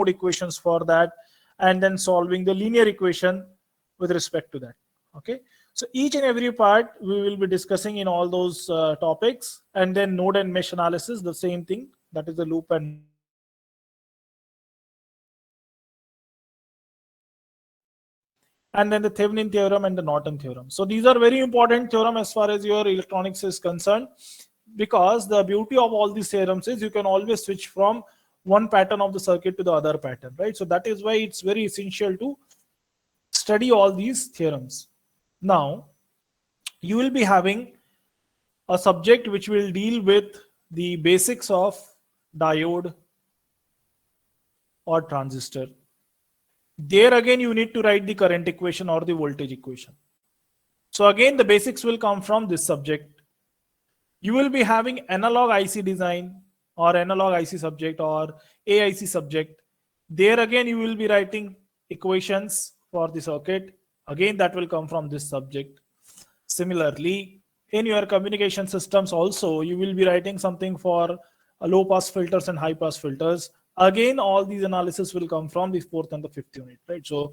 mode equations for that, and then solving the linear equation with respect to that. Okay, so each and every part we will be discussing in all those topics, and then node and mesh analysis, the same thing, that is the loop and then the Thevenin theorem and the Norton theorem. So these are very important theorem as far as your electronics is concerned, because the beauty of all these theorems is you can always switch from one pattern of the circuit to the other pattern, right? So that is why it's very essential to study all these theorems. Now, you will be having a subject which will deal with the basics of diode or transistor. There again, you need to write the current equation or the voltage equation. So again, the basics will come from this subject. You will be having analog IC design or analog IC subject or AIC subject. There again, you will be writing equations for the circuit. Again, that will come from this subject. Similarly, in your communication systems also, you will be writing something for low pass filters and high pass filters. Again, all these analysis will come from the fourth and the fifth unit, right? So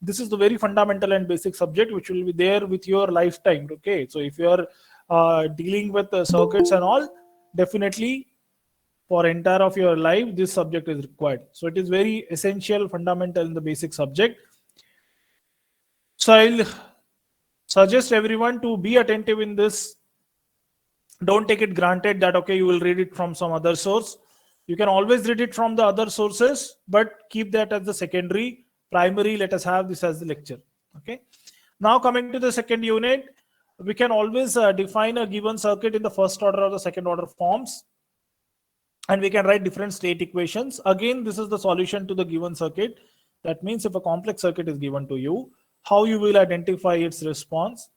this is the very fundamental and basic subject which will be there with your lifetime. Okay, so if you are dealing with circuits and all, definitely for entire of your life this subject is required. So it is very essential, fundamental in the basic subject. So I'll suggest everyone to be attentive in this. Don't take it granted that okay, you will read it from some other source. You can always read it from the other sources, but keep that as the secondary. Primary, let us have this as the lecture. Okay, now coming to the second unit, we can always define a given circuit in the first order or the second order forms, and we can write different state equations. Again, this is the solution to the given circuit. That means if a complex circuit is given to you, how you will identify its response,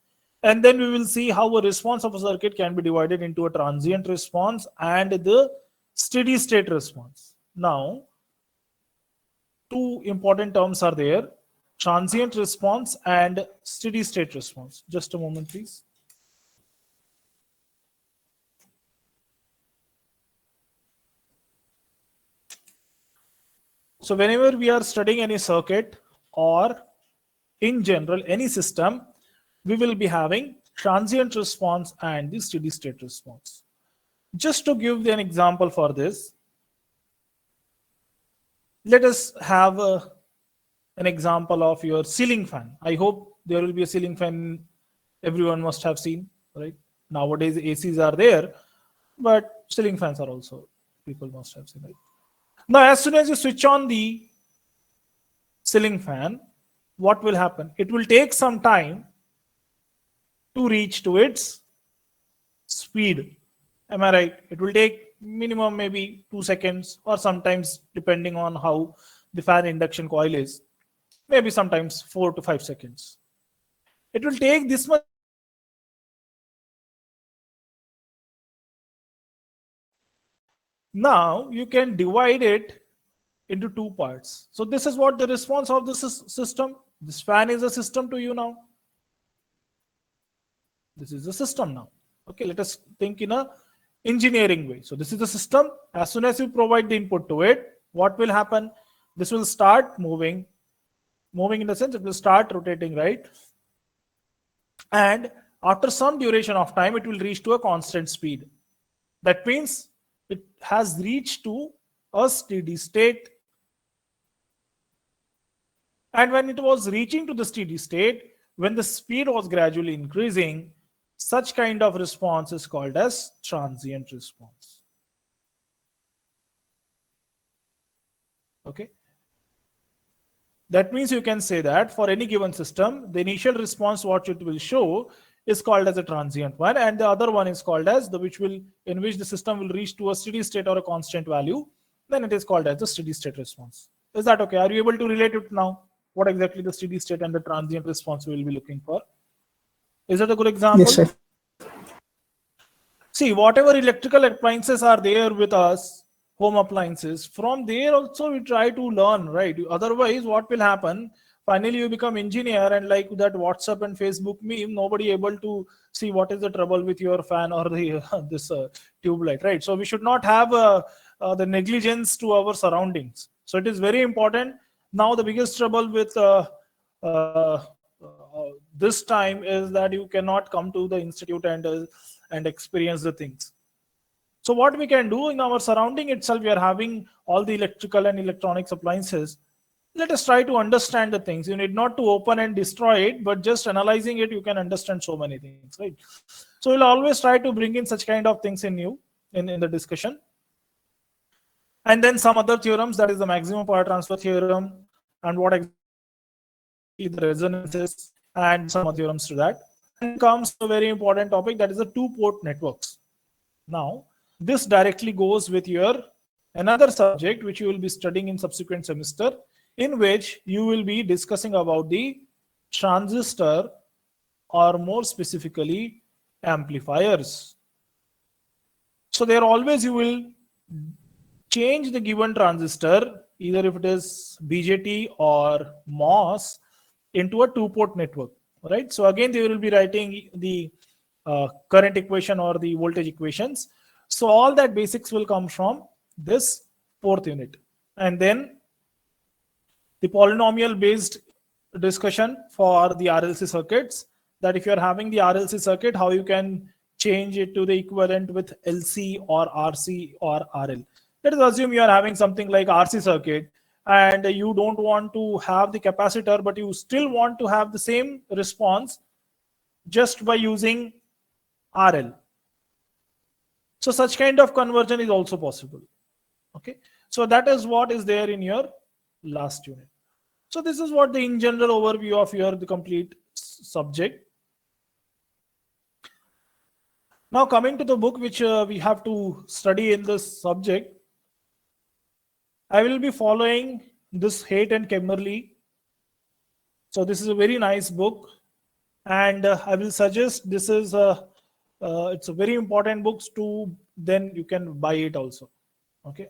and then we will see how a response of a circuit can be divided into a transient response and the steady state response. Now, two important terms are there: transient response and steady state response. Just a moment, please. So whenever we are studying any circuit or in general any system, we will be having transient response and the steady state response. Just to give an example for this, let us have an example of your ceiling fan. I hope there will be a ceiling fan everyone must have seen, right? Nowadays ACs are there, but ceiling fans are also people must have seen, right? Now, as soon as you switch on the ceiling fan, what will happen? It will take some time to reach to its speed. Am I right? It will take minimum maybe 2 seconds, or sometimes depending on how the fan induction coil is, maybe sometimes 4 to 5 seconds. It will take this much. Now you can divide it into two parts. So this is what the response of this system. This fan is a system to you now. This is the system now. Okay, let us think in a engineering way. So this is the system. As soon as you provide the input to it, what will happen? This will start moving in the sense it will start rotating, right? And after some duration of time, it will reach to a constant speed. That means it has reached to a steady state. And when it was reaching to the steady state, when the speed was gradually increasing, such kind of response is called as transient response. Okay. That means you can say that for any given system, the initial response what it will show is called as a transient one, and the other one is called as in which the system will reach to a steady state or a constant value. Then it is called as the steady state response. Is that okay? Are you able to relate it now? What exactly the steady state and the transient response we will be looking for? Is that a good example? Yes, sir. See, whatever electrical appliances are there with us, home appliances, from there also we try to learn, right? Otherwise, what will happen? Finally, you become engineer, and like that WhatsApp and Facebook meme, nobody able to see what is the trouble with your fan or the this tube light, right? So we should not have the negligence to our surroundings. So it is very important. Now the biggest trouble with this time is that you cannot come to the institute and experience the things. So what we can do in our surrounding itself, we are having all the electrical and electronics appliances. Let us try to understand the things. You need not to open and destroy it, but just analyzing it, you can understand so many things, right? So we'll always try to bring in such kind of things in you in the discussion. And then some other theorems, that is the maximum power transfer theorem, and what exactly the resonance is, and some other theorems to that. And then comes a very important topic, that is the two-port networks. Now, this directly goes with your another subject which you will be studying in subsequent semester, in which you will be discussing about the transistor, or more specifically amplifiers. So there always you will change the given transistor, either if it is BJT or MOS, into a two-port network, right? So again, they will be writing the current equation or the voltage equations. So all that basics will come from this fourth unit. And then the polynomial based discussion for the RLC circuits, that if you're having the RLC circuit, how you can change it to the equivalent with LC or RC or RL. Let us assume you are having something like RC circuit and you don't want to have the capacitor, but you still want to have the same response just by using RL. So such kind of conversion is also possible. Okay, so that is what is there in your last unit. So this is what the in general overview of your the complete subject. Now coming to the book which we have to study in this subject, I will be following this Haight and Kemmerly. So this is a very nice book, and I will suggest this is it's a very important books to, then you can buy it also. Okay,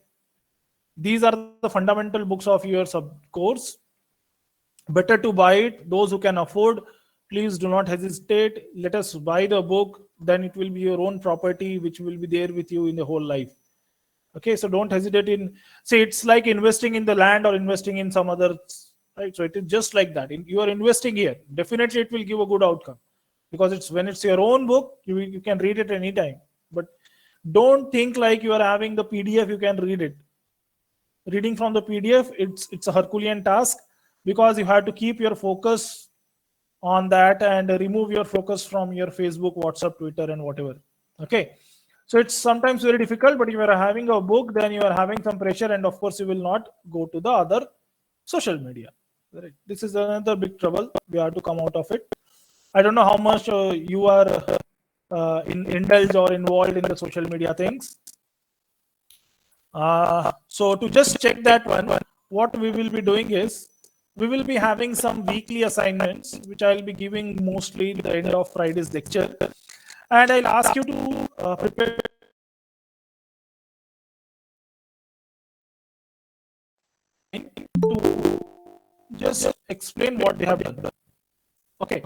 these are the fundamental books of your sub course. Better to buy it. Those who can afford, please do not hesitate. Let us buy the book, then it will be your own property which will be there with you in the whole life. Okay, so don't hesitate in, say it's like investing in the land or investing in some other, right? So it is just like that. You are investing here, definitely it will give a good outcome, because it's when it's your own book, you can read it anytime. But don't think like you are having the PDF, you can read it. Reading from the PDF, it's a Herculean task, because you have to keep your focus on that and remove your focus from your Facebook, WhatsApp, Twitter, and whatever. Okay, so it's sometimes very difficult, but if you are having a book, then you are having some pressure, and of course you will not go to the other social media. Right? This is another big trouble. We have to come out of it. I don't know how much you are indulged or involved in the social media things. So to just check that one, what we will be doing is, we will be having some weekly assignments, which I will be giving mostly at the end of Friday's lecture. And I'll ask you to prepare to just explain what they have done. Okay.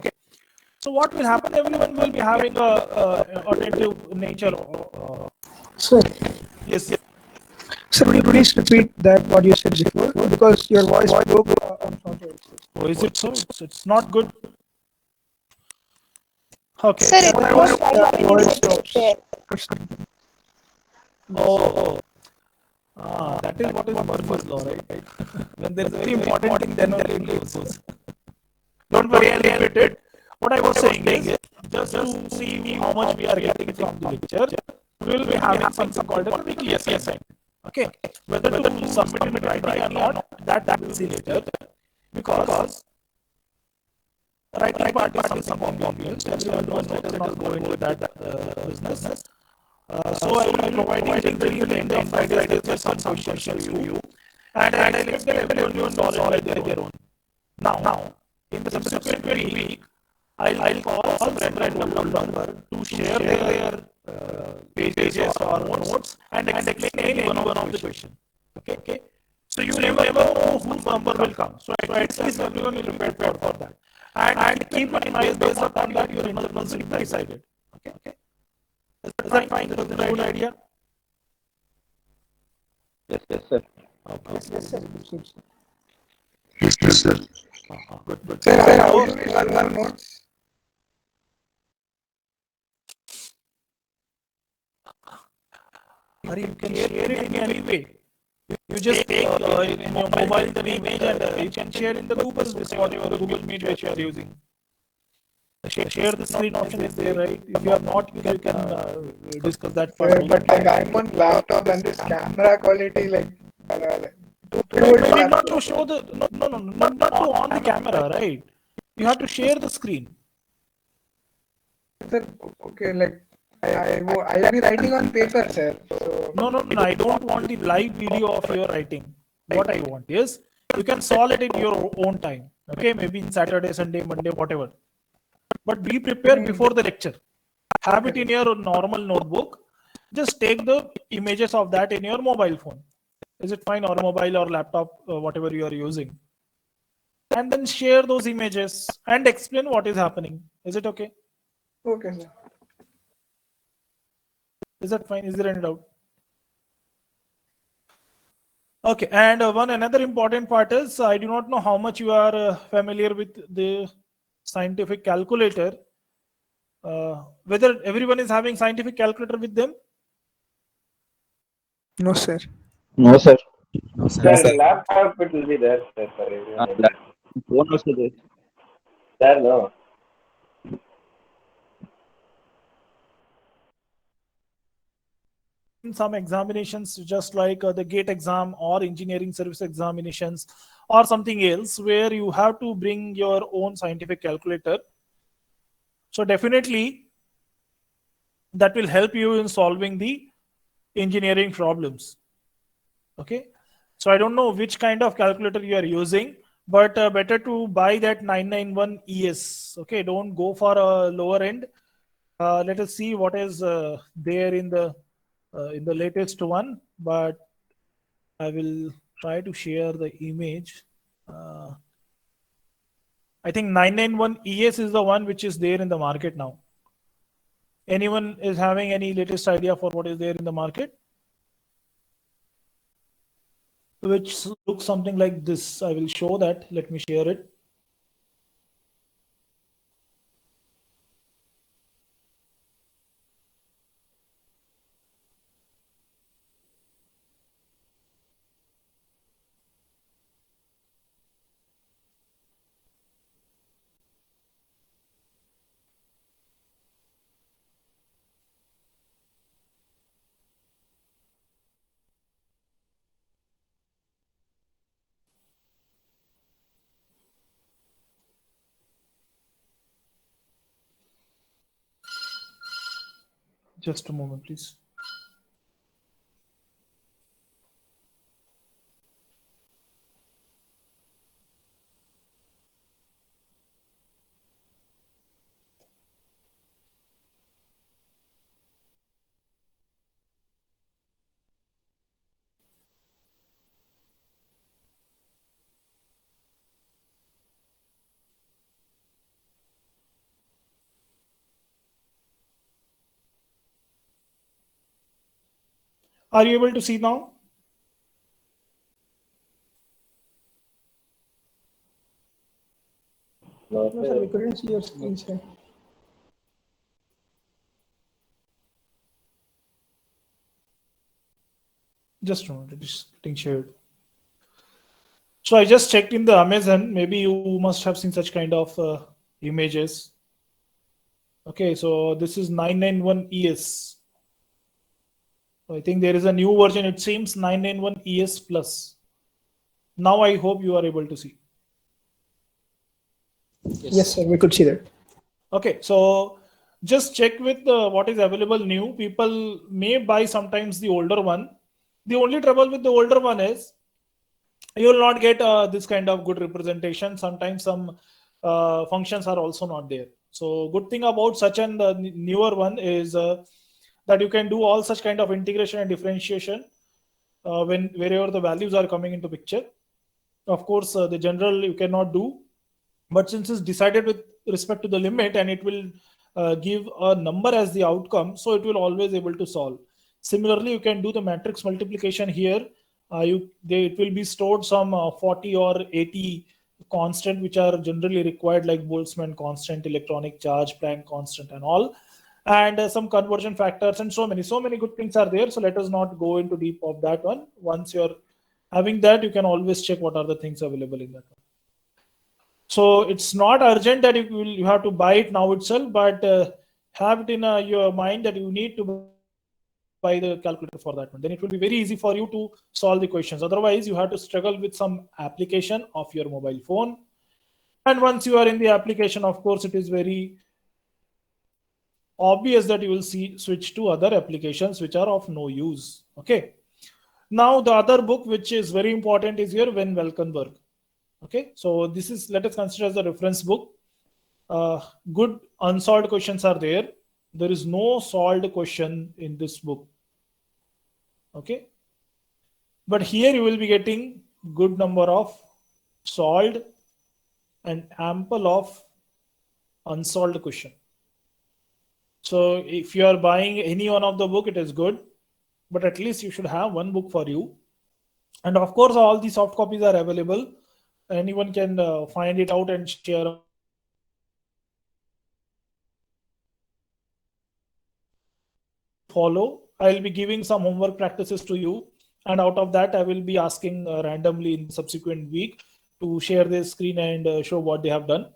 So what will happen? Everyone will be having a alternative nature. Sir, Yes. sir, will you please repeat that what you said before? Because your voice broke. I'm sorry. Oh, is it so? It's not good. Okay. Sir, it What I was was fine when you said stops. prepare. Oh. That is what is Murphy's law, right? When there is a very important thing, then only it goes. Don't worry, I'll repeat it. What I was saying is, just to see how much we are getting from the lecture, we will be having something called a weekly assignment. Okay, whether to submit it writing or not, that will see later, because writing part is something obvious. Everyone knows, let us not go into that business. So I will be providing things at the end of Friday, just some questions to you, and I expect that everyone will solve it their own. Now, in the subsequent week, I'll call some random number to share their pages or notes and explain one of the question. Okay. So you never know whose number will come. So at least everyone will be prepared for that. And keep in mind, based upon that, your another person will be decided. Okay. Is that fine? Is that a good idea? Yes, sir. Yes, sir. Good, sir. Yes, sir. But sir, how do we learn notes? Or you can share it in any way. You just take in your mobile the image and you can share in the Google Discord or Google Meet which you are using. Share the screen option is there, right? If you are not, you can discuss that part. Sir, but like I'm on laptop and this camera quality too No, old you need not laptop. to show the not to on the camera, right? You have to share the screen. Sir, okay, like I'll be writing on paper, sir. So No, I don't want the live video of your writing. What I want is you can solve it in your own time. Okay, maybe in Saturday, Sunday, Monday, whatever. But be prepared before the lecture. Have it in your normal notebook. Just take the images of that in your mobile phone. Is it fine? Or mobile or laptop, whatever you are using. And then share those images and explain what is happening. Is it okay? okay, sir. Is that fine? Is there any doubt? Okay, and one another important part is I do not know how much you are familiar with the scientific calculator. Whether everyone is having scientific calculator with them? No, sir. No, sir. Yes, The sir. laptop it will be there, sir, for everyone. I think. Phone also there. There, no. In some examinations, just like the GATE exam or engineering service examinations or something else, where you have to bring your own scientific calculator. So definitely that will help you in solving the engineering problems. Okay, so I don't know which kind of calculator you are using, but better to buy that 991 ES. Okay, don't go for a lower end. Let us see what is there in the latest one, but I will try to share the image. I think 991 ES is the one which is there in the market now. Anyone is having any latest idea for what is there in the market? Which looks something like this. I will show that. Let me share it. Just a moment, please. Are you able to see now? No, No, sir, we couldn't see your screen, sir. Just a moment, it is getting shared. So I just checked in the Amazon. Maybe you must have seen such kind of images. Okay, so this is 991 ES. I think there is a new version. It seems 991 ES Plus. Now I hope you are able to see. Yes, sir, we could see that. Okay, so just check with what is available new. People may buy sometimes the older one. The only trouble with the older one is you will not get this kind of good representation. Sometimes some functions are also not there. So good thing about such an newer one is that you can do all such kind of integration and differentiation when wherever the values are coming into picture. Of course, the general you cannot do, but since it's decided with respect to the limit and it will give a number as the outcome, so it will always able to solve. Similarly, you can do the matrix multiplication here It will be stored some 40 or 80 constant which are generally required, like Boltzmann constant, electronic charge, Planck constant, and all, and some conversion factors, and so many good things are there. So let us not go into deep of that one. Once you're having that, you can always check what are the things available in that one. So it's not urgent that you have to buy it now itself, but have it in your mind that you need to buy the calculator for that one. Then it will be very easy for you to solve the questions. Otherwise, you have to struggle with some application of your mobile phone. And once you are in the application, of course, it is very obvious that you will switch to other applications which are of no use. Okay. Now the other book which is very important is here Van Valkenburg. Okay, so this is, let us consider as a reference book. Good unsolved questions are there. There is no solved question in this book. Okay, but here you will be getting good number of solved and ample of unsolved question. So if you are buying any one of the book, it is good, but at least you should have one book for you. And of course, all the soft copies are available. Anyone can find it out and share. Follow. I'll be giving some homework practices to you, and out of that, I will be asking randomly in the subsequent week to share their screen and show what they have done.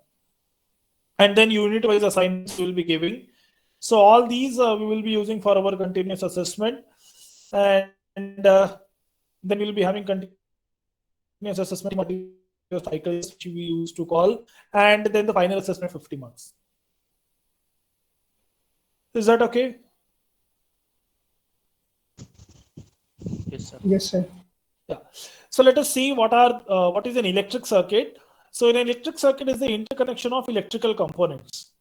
And then unit-wise assignments we will be giving. So all these we will be using for our continuous assessment, and then we'll be having continuous assessment cycles which we used to call, and then the final assessment 50 marks. Is that okay? Yes, sir. Yes, sir. Yeah. So let us see what is an electric circuit. So an electric circuit is the interconnection of electrical components.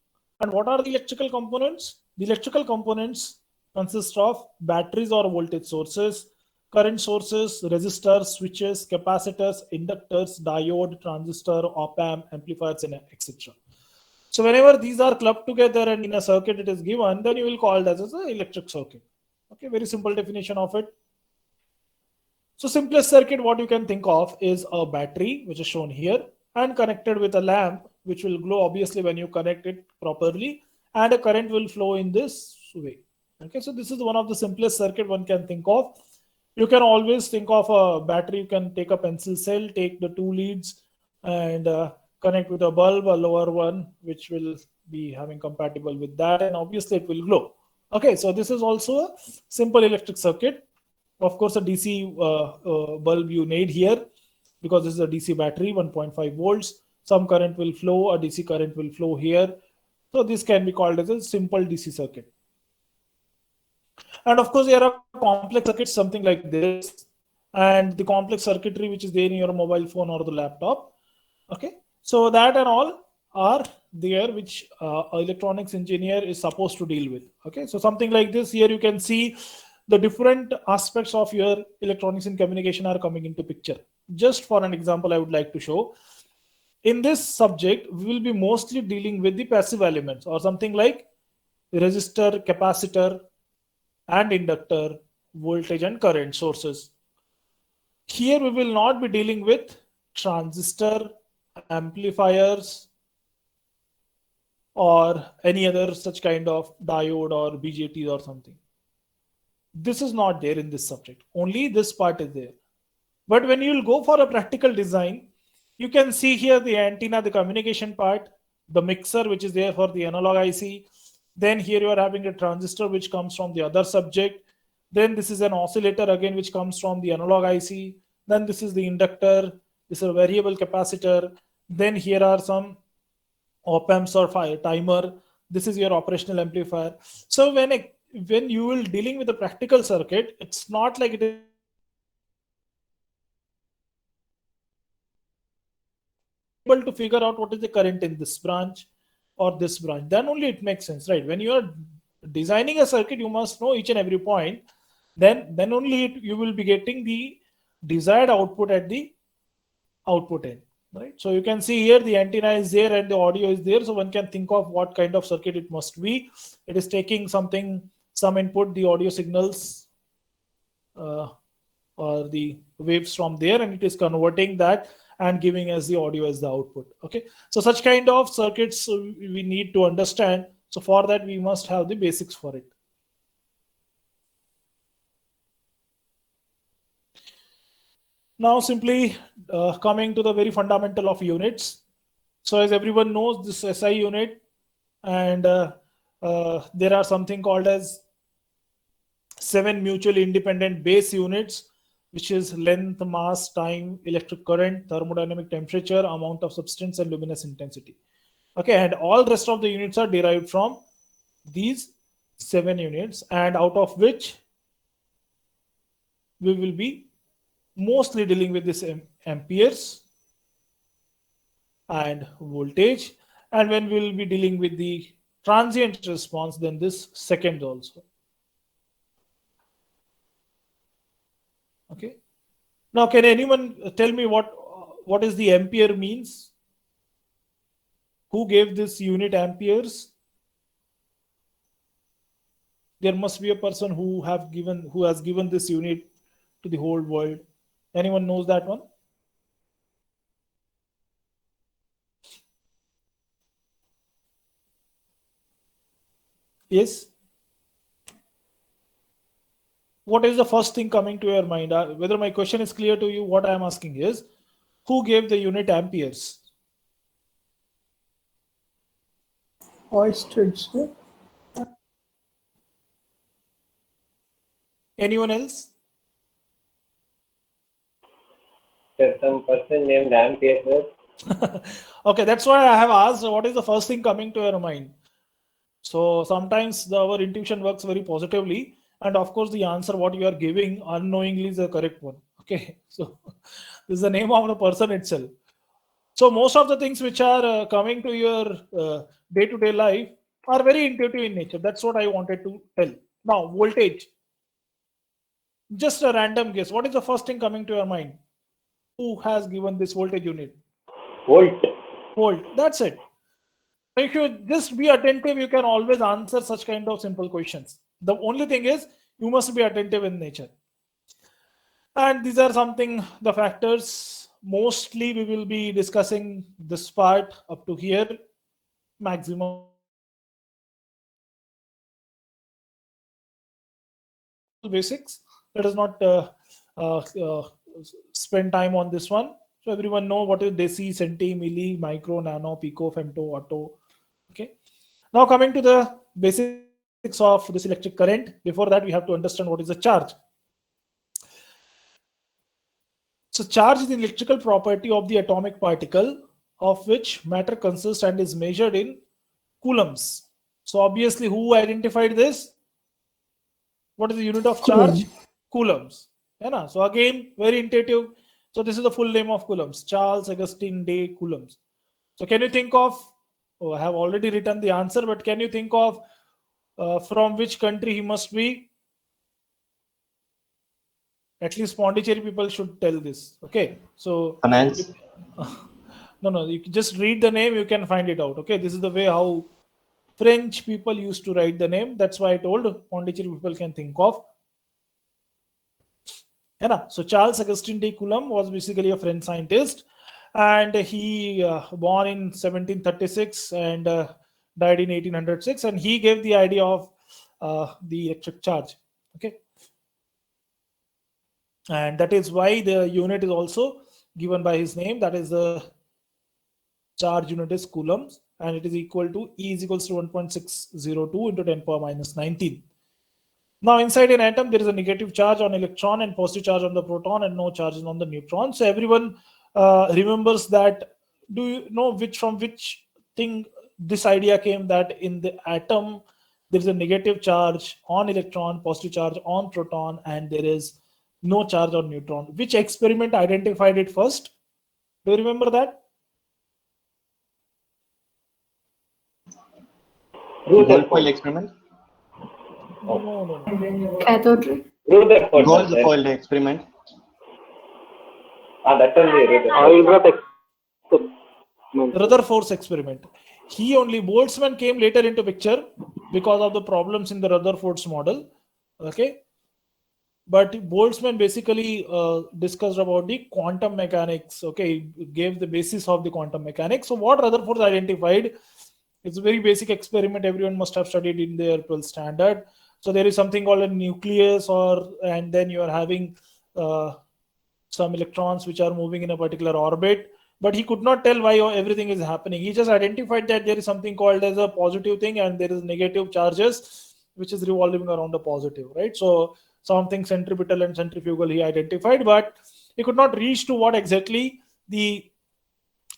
And what are the electrical components? The electrical components consist of batteries or voltage sources, current sources, resistors, switches, capacitors, inductors, diode, transistor, op-amp, amplifiers, and etc. So whenever these are clubbed together and in a circuit it is given, then you will call it as an electric circuit. Okay, very simple definition of it. So simplest circuit what you can think of is a battery, which is shown here, and connected with a lamp, which will glow obviously when you connect it properly, and a current will flow in this way. Okay, so this is one of the simplest circuit one can think of. You can always think of a battery. You can take a pencil cell, take the two leads, and connect with a bulb, a lower one, which will be having compatible with that, and obviously it will glow. Okay, so this is also a simple electric circuit. Of course, a DC bulb you need here, because this is a DC battery, 1.5 volts. Some current will flow, a DC current will flow here. So this can be called as a simple DC circuit. And of course, there are complex circuits, something like this, and the complex circuitry which is there in your mobile phone or the laptop. Okay, so that and all are there, which electronics engineer is supposed to deal with. Okay, so something like this, here you can see the different aspects of your electronics and communication are coming into picture. Just for an example, I would like to show. In this subject, we will be mostly dealing with the passive elements, or something like resistor, capacitor, and inductor, voltage and current sources. Here we will not be dealing with transistor, amplifiers, or any other such kind of diode or BJT or something. This is not there in this subject. Only this part is there. But when you will go for a practical design, you can see here the antenna, the communication part, the mixer which is there for the analog IC. Then here you are having a transistor which comes from the other subject. Then this is an oscillator again which comes from the analog IC. Then this is the inductor. This is a variable capacitor. Then here are some op-amps or timer. This is your operational amplifier. So when you will dealing with a practical circuit, it's not like it is able to figure out what is the current in this branch or this branch. Then only it makes sense, right? When you are designing a circuit, you must know each and every point. Then only you will be getting the desired output at the output end, right? So you can see here the antenna is there and the audio is there. So one can think of what kind of circuit it must be. It is taking some input, the audio signals or the waves from there, and it is converting that and giving us the audio as the output. Okay, so such kind of circuits we need to understand. So for that we must have the basics for it. Now simply coming to the very fundamental of units. So as everyone knows, this SI unit, and there are something called as 7 mutually independent base units, which is length, mass, time, electric current, thermodynamic temperature, amount of substance, and luminous intensity. Okay, and all rest of the units are derived from these 7 units, and out of which we will be mostly dealing with this amperes and voltage, and when we will be dealing with the transient response, then this seconds also. Okay, now can anyone tell me what is the ampere means? Who gave this unit amperes? There must be a person who has given this unit to the whole world. Anyone knows that one? Yes. What is the first thing coming to your mind? Whether my question is clear to you, what I am asking is, who gave the unit amperes? Oersted, sir. Anyone else? There's some person named Ampere, sir. Okay, that's why I have asked, what is the first thing coming to your mind? So sometimes our intuition works very positively, and of course the answer what you are giving unknowingly is the correct one. Okay, so this is the name of the person itself. So most of the things which are coming to your day-to-day life are very intuitive in nature. That's what I wanted to tell. Now, voltage. Just a random guess. What is the first thing coming to your mind? Who has given this voltage unit? Volt. Volt. That's it. If you just be attentive, you can always answer such kind of simple questions. The only thing is you must be attentive in nature. And these are the factors. Mostly we will be discussing this part up to here, maximum. Basics. Let us not spend time on this one. So everyone know what is deci, centi, milli, micro, nano, pico, femto, atto. Okay. Now coming to the basics of this electric current. Before that, we have to understand what is the charge. So charge is the electrical property of the atomic particle of which matter consists and is measured in coulombs. So obviously, who identified this? What is the unit of charge? Coulombs. Yeah, so again, very intuitive. So this is the full name of coulombs. Charles Augustin de Coulombs. So can you think of, I have already written the answer, but can you think of from which country he must be? At least Pondicherry people should tell this. Okay, so Finance. no, you just read the name, you can find it out. Okay, this is the way how French people used to write the name. That's why I told Pondicherry people can think of. So Charles Augustin de Coulomb was basically a French scientist, and he born in 1736 and died in 1806, and he gave the idea of the electric charge. Okay, and that is why the unit is also given by his name. That is the charge unit is coulombs, and it is equal to E is equals to 1.602 into 10 power minus 19. Now inside an atom there is a negative charge on electron and positive charge on the proton and no charges on the neutron. So everyone remembers that. Do you know from which thing this idea came, that in the atom there is a negative charge on electron, positive charge on proton, and there is no charge on neutron? Which experiment identified it first? Do you remember that? Gold-foil experiment. No. Cathode ray. Gold-foil experiment. That only Rutherford's experiment. Boltzmann came later into picture because of the problems in the Rutherford's model. Okay. but Boltzmann basically discussed about the quantum mechanics. Okay, he gave the basis of the quantum mechanics. So what Rutherford identified, it's a very basic experiment everyone must have studied in their 12th standard. So there is something called a nucleus, and then you are having some electrons which are moving in a particular orbit, but he could not tell why everything is happening. He just identified that there is something called as a positive thing and there is negative charges which is revolving around the positive, right? So something centripetal and centrifugal he identified, but he could not reach to what exactly the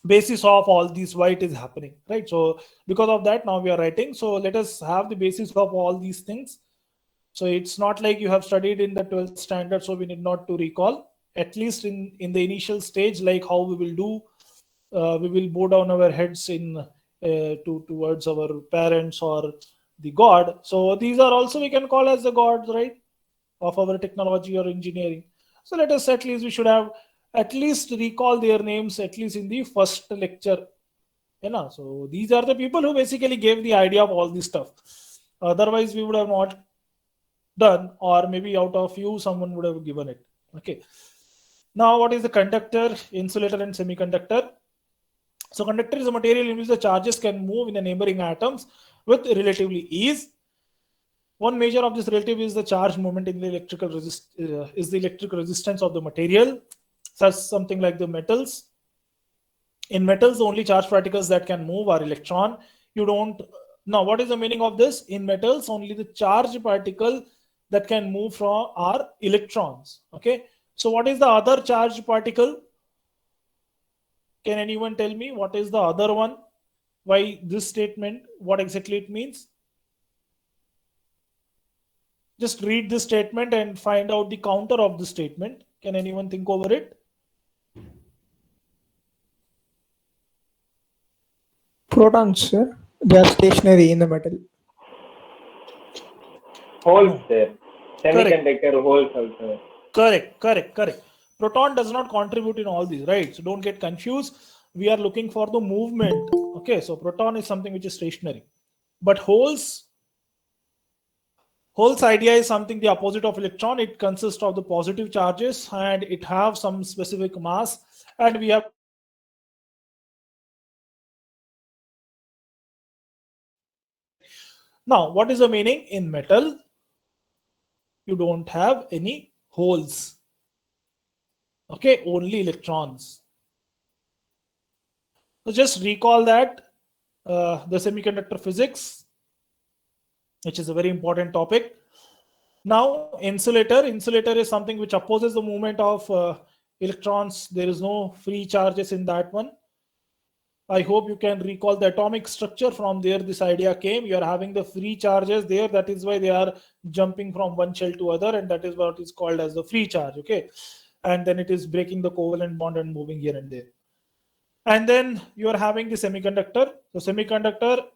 basis of all these why it is happening, right? So because of that, now we are writing. So let us have the basis of all these things. So it's not like you have studied in the 12th standard, so we need not to recall, at least in the initial stage, like how we will do. We will bow down our heads in towards our parents or the god. So these are also we can call as the gods, right, of our technology or engineering. So let us, at least we should have at least recall their names at least in the first lecture. You know, so these are the people who basically gave the idea of all this stuff. Otherwise, we would have not done, or maybe out of you, someone would have given it. Okay. Now, what is the conductor, insulator, and semiconductor? So, conductor is a material in which the charges can move in the neighboring atoms with relatively ease. One measure of this relative is the charge movement in the electrical resistance of the material, such something like the metals. In metals, the only charged particles that can move are electron. You don't. Now, what is the meaning of this? In metals, only the charged particle that can move from are electrons. Okay. So what is the other charged particle? Can anyone tell me what is the other one? Why this statement? What exactly it means? Just read this statement and find out the counter of the statement. Can anyone think over it? Protons, sir. They are stationary in the metal. Holes there. Semiconductor holes also. Correct. Proton does not contribute in all these, right? So don't get confused. We are looking for the movement. Okay, so proton is something which is stationary. But holes idea is something the opposite of electron. It consists of the positive charges and it have some specific mass. And we have now, what is the meaning? In metal, you don't have any holes. Okay, only electrons. So just recall that the semiconductor physics, which is a very important topic. Now, insulator is something which opposes the movement of electrons. There is no free charges in that one. I hope you can recall the atomic structure. From there this idea came. You are having the free charges there. That is why they are jumping from one shell to other, and that is what is called as the free charge. Okay, and then it is breaking the covalent bond and moving here and there. And then you are having the semiconductor. So semiconductor,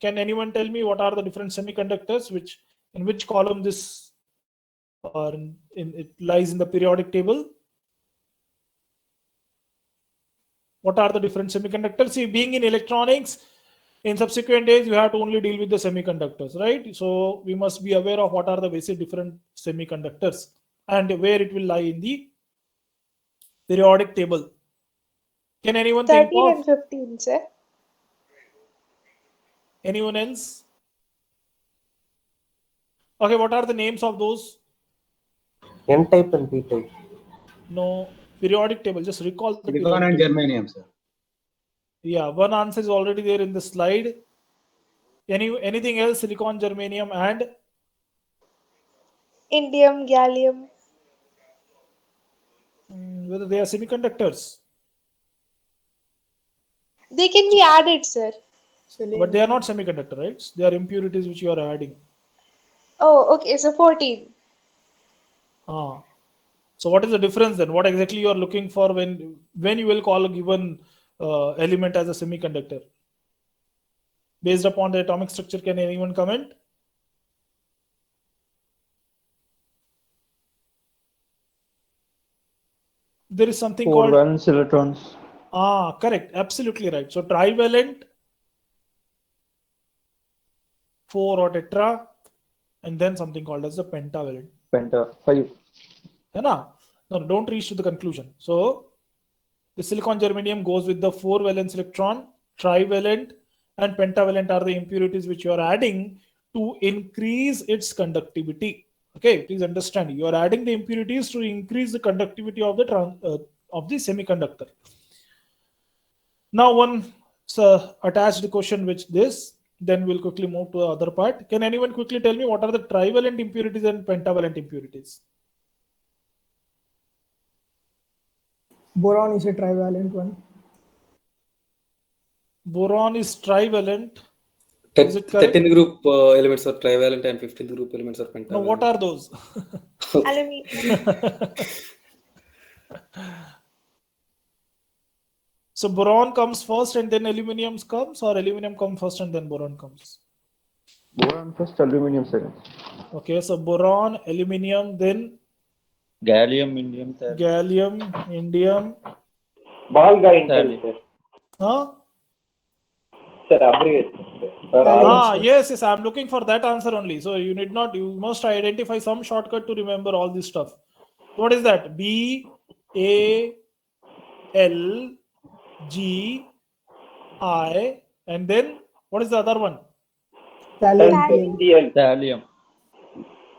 can anyone tell me what are the different semiconductors, in which column this or it lies in the periodic table? What are the different semiconductors? See, being in electronics, in subsequent days, you have to only deal with the semiconductors, right? So we must be aware of what are the basic different semiconductors and where it will lie in the periodic table. Can anyone think 13 of and 15, sir. anyone else? Okay, what are the names of those? N-type and P-type. No, periodic table. Just recall the Silicon periodic and table. germanium, sir. Yeah, one answer is already there in the slide. Anything else? Silicon, germanium, and Indium, gallium. whether they are semiconductors, They can be added, sir. but they are not semiconductor, right? They are impurities which you are adding. Oh, okay. So 14. So what is the difference then? What exactly you are looking for when you will call a given element as a semiconductor? Based upon the atomic structure, can anyone comment? There is something called valence electrons. Correct, absolutely right. So trivalent, 4 or tetra, and then something called as the pentavalent. Penta 5. है ना? No, don't reach to the conclusion. So the silicon germanium goes with the 4 valence electron, trivalent and pentavalent are the impurities which you are adding to increase its conductivity. Okay, please understand, you are adding the impurities to increase the conductivity of the semiconductor. Now one attached question which this, then we'll quickly move to the other part. Can anyone quickly tell me what are the trivalent impurities and pentavalent impurities? Boron is a trivalent one. Boron is trivalent. Is it correct? 13th group elements are trivalent and 15th group elements are pentavalent. Now, what are those? Aluminium. So boron comes first and then aluminum comes, or aluminum comes first and then boron comes? Boron first, aluminium second. Okay, so boron, aluminum, then Gallium, indium, gallium, indium. Ball guy intel, sir. Huh? Sir, abbreviation. Yes, I'm looking for that answer only. So you must identify some shortcut to remember all this stuff. What is that? B, A, L, G, I, and then what is the other one? Thallium. Thallium.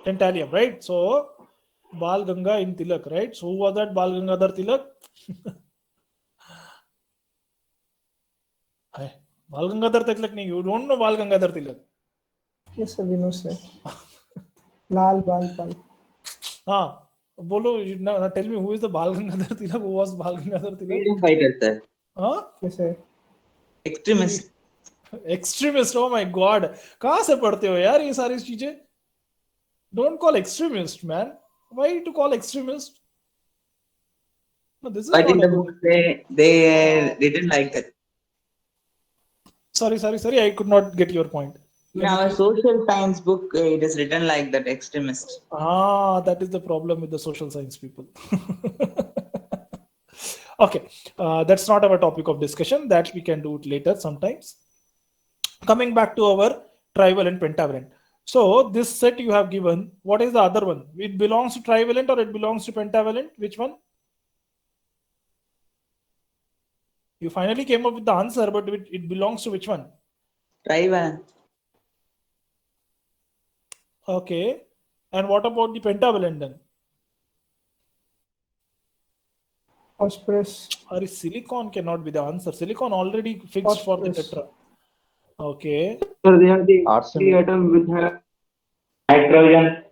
Tantalum, right? So Bal Ganga in Tilak, right? So who was that Bal Gangadhar Tilak? Hi. Bal Gangadhar Tilak nahi, you don't know Bal Gangadhar Tilak. Yes, sir, we know, sir. Lal Bal Pal. Bolo, now tell me who is the Bal Gangadhar Tilak? Who was Bal Gangadhar Tilak? Freedom fighter, sir. Yes, sir. Extremist. Extremist, oh my god. कहाँ से पढ़ते हो यार ये सारी चीजें? Don't call extremist, man. Why to call extremist? No, this is But not in the a book, they didn't like that. Sorry, I could not get your point. In our social science book, it is written like that, extremist. That is the problem with the social science people. Okay, that's not our topic of discussion. That we can do it later sometimes. Coming back to our trivalent, pentavalent. So this set you have given, what is the other one? It belongs to trivalent or it belongs to pentavalent? Which one? You finally came up with the answer, but it belongs to which one? Trivalent. Okay. And what about the pentavalent then? Phosphorus. Silicon cannot be the answer. Silicon already fixed for the Phosphorus. tetra. Okay. So they are the Arsenal. atom which have nitrogen.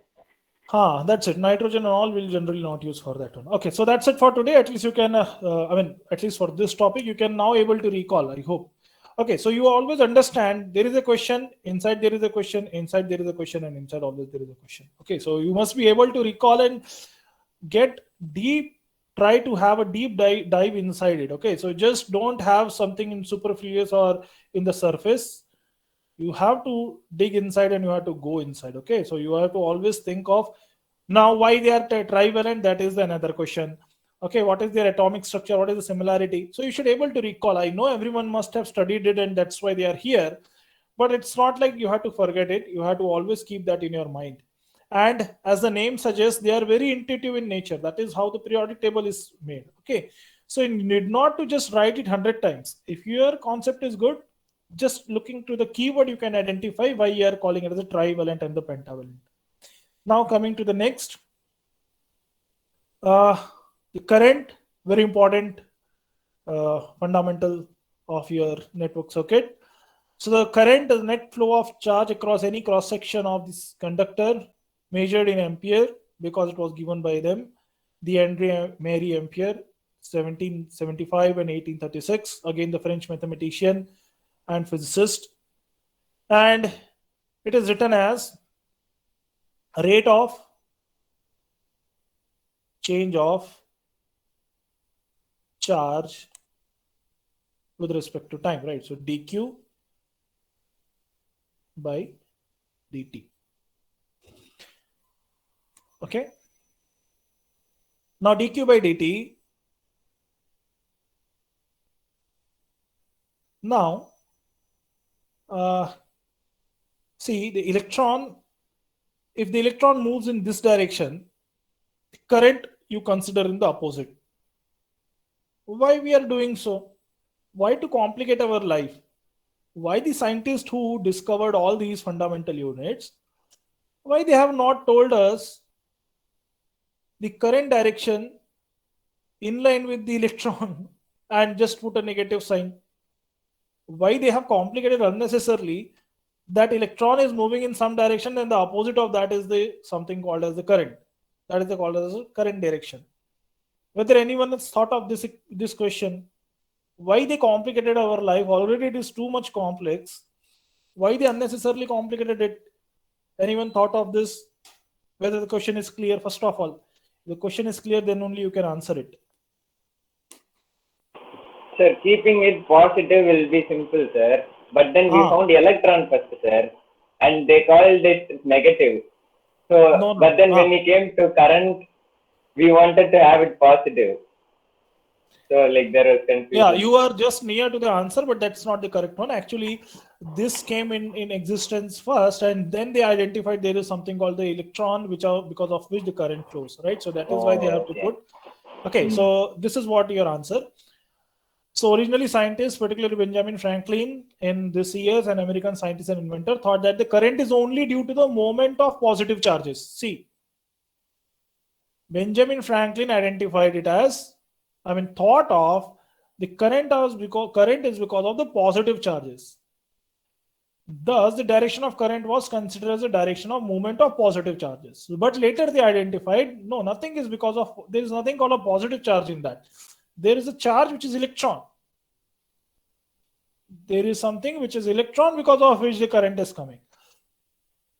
That's it. Nitrogen and all will generally not use for that one. Okay, so that's it for today. At least you can, at least for this topic, you can now able to recall, I hope. Okay, so you always understand there is a question, inside there is a question, inside there is a question, and inside always there is a question. Okay, so you must be able to recall and get deep, try to have a deep dive inside it. Okay, so just don't have something in superfluous or in the surface. You have to dig inside and you have to go inside. Okay, so you have to always think of now why they are trivalent. That is another question. Okay, what is their atomic structure? What is the similarity? So you should be able to recall. I know everyone must have studied it and that's why they are here, but it's not like you have to forget it. You have to always keep that in your mind. And as the name suggests, they are very intuitive in nature. That is how the periodic table is made. Okay, so you need not to just write it 100 times. If your concept is good, just looking to the keyword, you can identify why you are calling it as a trivalent and the pentavalent. Now coming to the next, the current, very important fundamental of your network circuit. So the current is net flow of charge across any cross section of this conductor measured in ampere because it was given by them. The Andre Marie Ampere, 1775 and 1836. Again, the French mathematician and physicist. And it is written as rate of change of charge with respect to time, right? So dq by dt. Okay. Now dq by dt. Now, see the electron if the electron moves in this direction, the current you consider in the opposite. Why we are doing so? Why to complicate our life? Why the scientists who discovered all these fundamental units, why they have not told us the current direction in line with the electron and just put a negative sign? Why they have complicated unnecessarily that electron is moving in some direction and the opposite of that is the something called as the current. That is called as the current direction. Whether anyone has thought of this question, why they complicated our life? Already it is too much complex. Why they unnecessarily complicated it? Anyone thought of this? Whether the question is clear? First of all, if the question is clear, then only you can answer it. Sir, keeping it positive will be simple, sir. But then we found electron first, sir, and they called it negative. So, No. but then when it came to current, we wanted to have it positive. So, like, there was confusion. Yeah, you are just near to the answer, but that's not the correct one. Actually, this came in existence first, and then they identified there is something called the electron, because of which the current flows, right? So that is why they have to put. Okay, so this is what your answer. So originally, scientists, particularly Benjamin Franklin, in this years, an American scientist and inventor, thought that the current is only due to the moment of positive charges. See, Benjamin Franklin identified it as, thought of the current is because of the positive charges. Thus, the direction of current was considered as the direction of movement of positive charges. But later they identified, no, nothing is because of, there is nothing called a positive charge in that. There is a charge which is electron. There is something which is electron because of which the current is coming.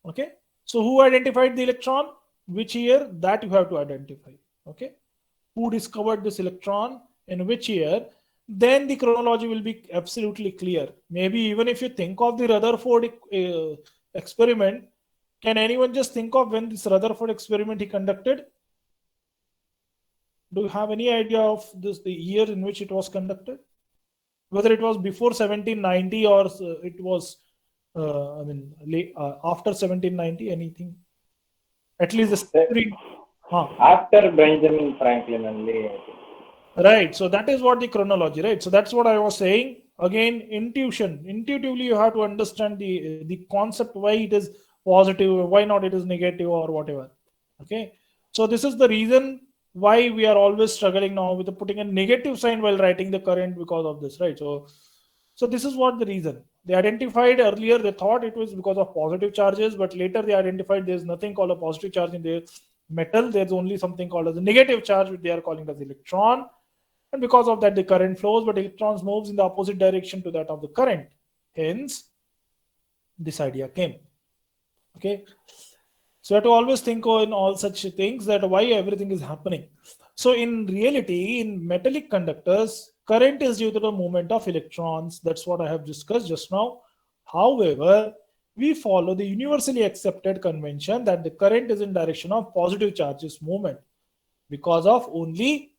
Okay. So who identified the electron? Which year? That you have to identify. Okay. Who discovered this electron in which year? Then the chronology will be absolutely clear. Maybe even if you think of the Rutherford experiment, can anyone just think of when this Rutherford experiment he conducted? Do you have any idea of the year in which it was conducted? Whether it was before 1790 or it was, after 1790, anything? At least the century. After Benjamin Franklin only. Right. So that is what the chronology, right? So that's what I was saying. Again, intuition. Intuitively, you have to understand the concept, why it is positive, why not it is negative or whatever. Okay. So this is the reason why we are always struggling now with putting a negative sign while writing the current because of this, right? So this is what the reason. They identified earlier, they thought it was because of positive charges, but later they identified there's nothing called a positive charge in the metal. There's only something called as a negative charge, which they are calling as electron. And because of that, the current flows, but electrons moves in the opposite direction to that of the current. Hence, this idea came. Okay. So you have to always think in all such things that why everything is happening. So in reality, in metallic conductors, current is due to the movement of electrons. That's what I have discussed just now. However, we follow the universally accepted convention that the current is in direction of positive charges movement because of only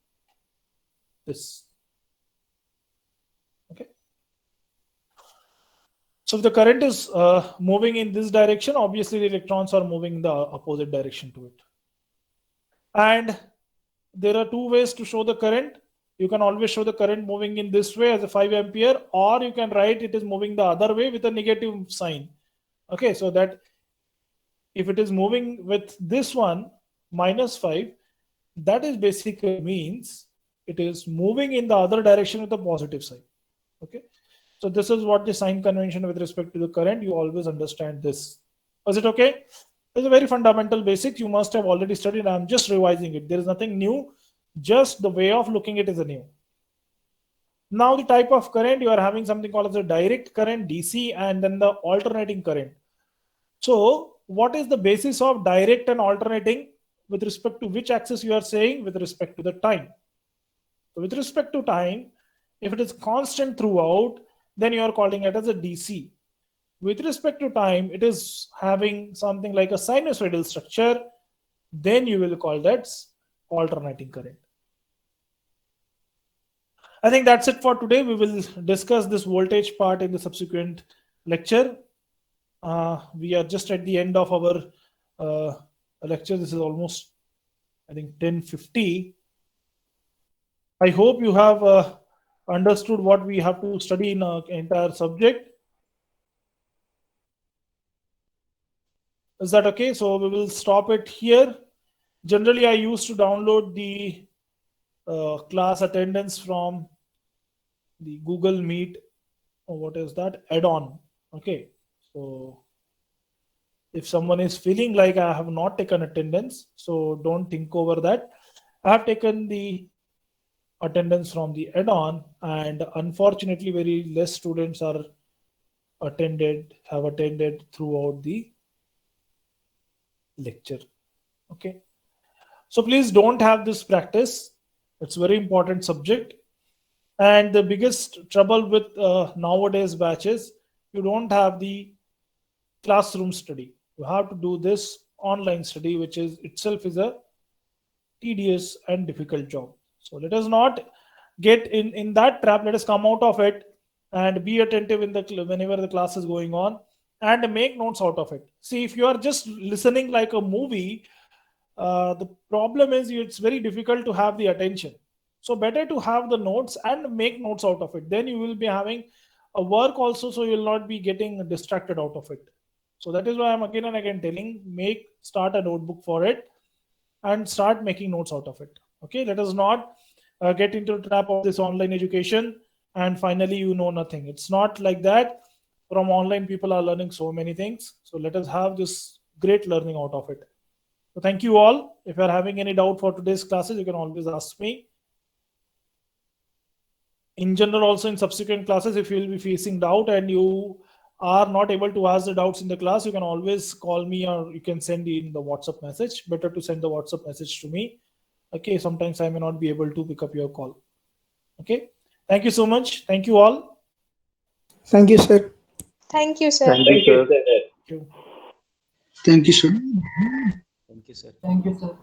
this. Okay. So if the current is moving in this direction, obviously the electrons are moving in the opposite direction to it. And there are two ways to show the current. You can always show the current moving in this way as a 5 ampere, or you can write it is moving the other way with a negative sign. Okay, so that if it is moving with this one, -5, that is basically means it is moving in the other direction with a positive sign. Okay. So this is what the sign convention with respect to the current. You always understand this. Is it okay? It's a very fundamental basic. You must have already studied. I'm just revising it. There is nothing new. Just the way of looking at it is a new. Now the type of current, you are having something called as a direct current, DC, and then the alternating current. So what is the basis of direct and alternating? With respect to which axis you are saying? With respect to the time. So with respect to time, if it is constant throughout, then you are calling it as a DC. With respect to time, it is having something like a sinusoidal structure, then you will call that alternating current. I think that's it for today. We will discuss this voltage part in the subsequent lecture. We are just at the end of our lecture. This is almost, I think, 10:50. I hope you have understood what we have to study in an entire subject. Is that okay? So we will stop it here. Generally, I used to download the class attendance from the Google Meet, or what is that, add-on. Okay, so if someone is feeling like I have not taken attendance, so don't think over that. I have taken the attendance from the add-on, and unfortunately very less students have attended throughout the lecture. Okay, so please don't have this practice. It's very important subject. And the biggest trouble with nowadays batches, you don't have the classroom study. You have to do this online study, which is itself is a tedious and difficult job. So let us not get in that trap. Let us come out of it and be attentive in the whenever the class is going on, and make notes out of it. See, if you are just listening like a movie, the problem is it's very difficult to have the attention. So better to have the notes and make notes out of it. Then you will be having a work also, so you will not be getting distracted out of it. So that is why I'm again and again telling, start a notebook for it and start making notes out of it. Okay, let us not get into the trap of this online education and finally you know nothing. It's not like that. From online, people are learning so many things. So let us have this great learning out of it. So thank you all. If you're having any doubt for today's classes, you can always ask me. In general, also in subsequent classes, if you will be facing doubt and you are not able to ask the doubts in the class, you can always call me or you can send in the WhatsApp message. Better to send the WhatsApp message to me. Okay, sometimes I may not be able to pick up your call. Okay, thank you so much. Thank you all. Thank you, sir. Thank you, sir. Thank you, sir. sir. Thank you. Thank you, sir. Thank you, sir. Thank you, sir.